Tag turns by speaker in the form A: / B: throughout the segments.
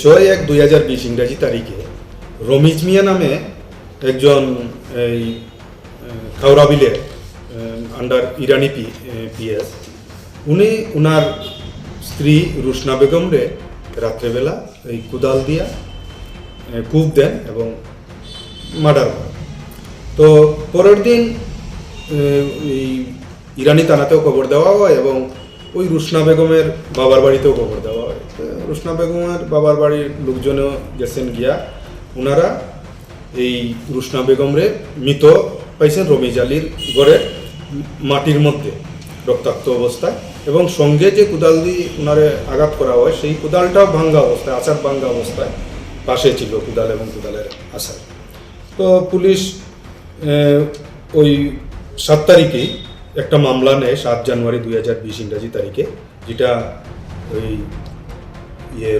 A: 6/1/2020 ইংরাজি তারিখে রমিজ মিয়া নামে একজন এই খাওড়াবিলের আন্ডার ইরানি পিএস উনি ওনার স্ত্রী রুশনা বেগমরে রাত্রেবেলা এই কুদাল দিয়া কূপ দেন এবং মার্ডার করেন। তো পরের দিন এই ইরানি থানাতেও খবর দেওয়া হয় এবং ওই রুশনা বেগমের বাবার বাড়িতেও খবর দেওয়া হয়। রুশনা বেগমের বাবার বাড়ির লোকজনও গেছেন গিয়া, ওনারা এই রুশনা বেগমরে মৃত পাইছেন রমিজ আলীর ঘরের মাটির মধ্যে রক্তাক্ত অবস্থায়, এবং সঙ্গে যে কুদাল দিয়ে ওনারে আঘাত করা হয় সেই কুদালটাও ভাঙ্গা অবস্থায়, আচার ভাঙ্গা অবস্থায় পাশে ছিল কুদাল এবং কুদালের আচার। তো পুলিশ ওই 7 তারিখেই একটা মামলা নেয় 7 জানুয়ারি 2020 ইংরাজি তারিখে, যেটা ওই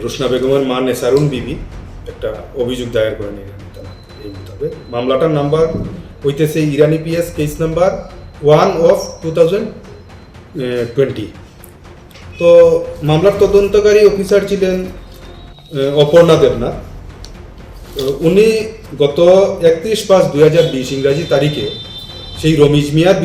A: রুশনা বেগমের মা নেসারুন বিবি একটা অভিযোগ দায়ের করেন ইরানি থানা। এই মোতাবেক মামলাটার নাম্বার হইতেছে ইরানি পিএস কেস নাম্বার 1/2020। তো মামলার তদন্তকারী অফিসার ছিলেন অপর্ণা দেবনাথ। উনি গত 31/5/2020 ইংরাজি তারিখে সেই রমিজ মিয়ার